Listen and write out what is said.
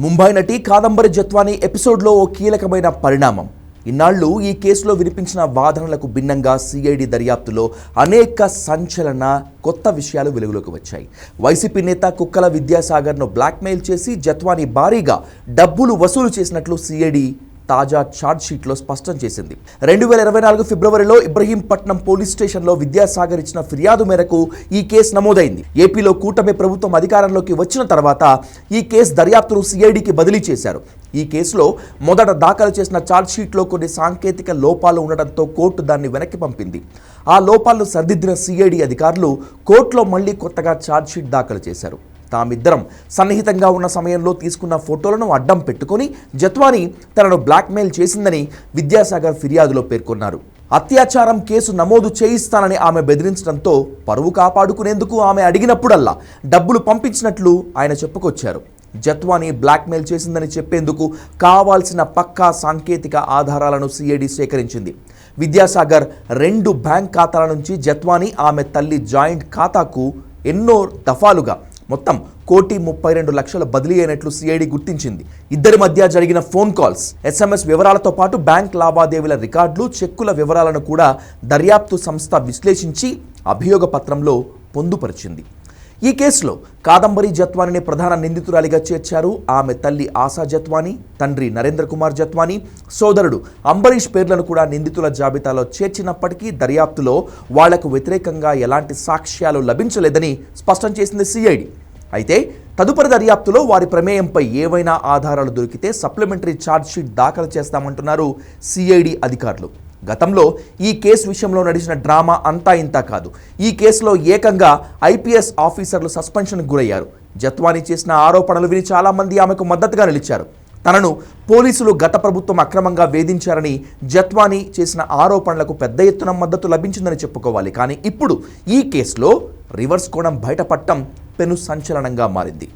ముంబై నటి కాదంబరి జత్వానీ ఎపిసోడ్లో ఓ కీలకమైన పరిణామం. ఇన్నాళ్లు ఈ కేసులో వినిపించిన వాదనలకు భిన్నంగా సిఐడి దర్యాప్తులో అనేక సంచలన కొత్త విషయాలు వెలుగులోకి వచ్చాయి. వైసీపీ నేత కుక్కల విద్యాసాగర్ను బ్లాక్మెయిల్ చేసి జత్వానీ భారీగా డబ్బులు వసూలు చేసినట్లు సిఐడి తాజా ఛార్జ్షీట్లో స్పష్టం చేసింది. 2024 ఫిబ్రవరిలో ఇబ్రహీంపట్నం పోలీస్ స్టేషన్లో విద్యాసాగర్ ఇచ్చిన ఫిర్యాదు మేరకు ఈ కేసు నమోదైంది. ఏపీలో కూటమి ప్రభుత్వం అధికారంలోకి వచ్చిన తర్వాత ఈ కేసు దర్యాప్తును సిఐడికి బదిలీ చేశారు. ఈ కేసులో మొదట దాఖలు చేసిన ఛార్జ్షీట్లో కొన్ని సాంకేతిక లోపాలు ఉండడంతో కోర్టు దాన్ని వెనక్కి పంపింది. ఆ లోపాలను సరిదిద్దిన సిఐడి అధికారులు కోర్టులో మళ్లీ కొత్తగా ఛార్జ్షీట్ దాఖలు చేశారు. తామిద్దరం సన్నిహితంగా ఉన్న సమయంలో తీసుకున్న ఫోటోలను అడ్డం పెట్టుకొని జత్వానీ తనను బ్లాక్మెయిల్ చేసిందని విద్యాసాగర్ ఫిర్యాదులో పేర్కొన్నారు. అత్యాచారం కేసు నమోదు చేయిస్తానని ఆమె బెదిరించడంతో పరువు కాపాడుకునేందుకు ఆమె అడిగినప్పుడల్లా డబ్బులు పంపించినట్లు ఆయన చెప్పుకొచ్చారు. జత్వానీ బ్లాక్మెయిల్ చేసిందని చెప్పేందుకు కావాల్సిన పక్కా సాంకేతిక ఆధారాలను సిఐడి సేకరించింది. విద్యాసాగర్ 2 బ్యాంక్ ఖాతాల నుంచి జత్వానీ ఆమె తల్లి జాయింట్ ఖాతాకు ఎన్నో దఫాలుగా మొత్తం 1,32,00,000 బదిలీ అయినట్లు సిఐడి గుర్తించింది. ఇద్దరి మధ్య జరిగిన ఫోన్ కాల్స్, ఎస్ఎంఎస్ వివరాలతో పాటు బ్యాంక్ లావాదేవీల రికార్డులు, చెక్కుల వివరాలను కూడా దర్యాప్తు సంస్థ విశ్లేషించి అభియోగ పత్రంలో పొందుపరిచింది. ఈ కేసులో కాదంబరి జత్వానీని ప్రధాన నిందితురాలిగా చేర్చారు. ఆమె తల్లి ఆశా జత్వానీ, తండ్రి నరేంద్ర కుమార్ జత్వానీ, సోదరుడు అంబరీష్ పేర్లను కూడా నిందితుల జాబితాలో చేర్చినప్పటికీ దర్యాప్తులో వాళ్లకు వ్యతిరేకంగా ఎలాంటి సాక్ష్యాలు లభించలేదని స్పష్టం చేసింది సిఐడి. అయితే తదుపరి దర్యాప్తులో వారి ప్రమేయంపై ఏవైనా ఆధారాలు దొరికితే సప్లిమెంటరీ ఛార్జ్షీట్ దాఖలు చేస్తామంటున్నారు సిఐడి అధికారులు. గతంలో ఈ కేసు విషయంలో నడిచిన డ్రామా అంతా ఇంతా కాదు. ఈ కేసులో ఏకంగా ఐపీఎస్ ఆఫీసర్లు సస్పెన్షన్కు గురయ్యారు. జత్వానీ చేసిన ఆరోపణలు విని చాలామంది ఆమెకు మద్దతుగా నిలిచారు. తనను పోలీసులు గత ప్రభుత్వం అక్రమంగా వేధించారని జత్వానీ చేసిన ఆరోపణలకు పెద్ద ఎత్తున మద్దతు లభించిందని చెప్పుకోవాలి. కానీ ఇప్పుడు ఈ కేసులో రివర్స్ కోణం బయటపడటం పెను సంచలనంగా మారింది.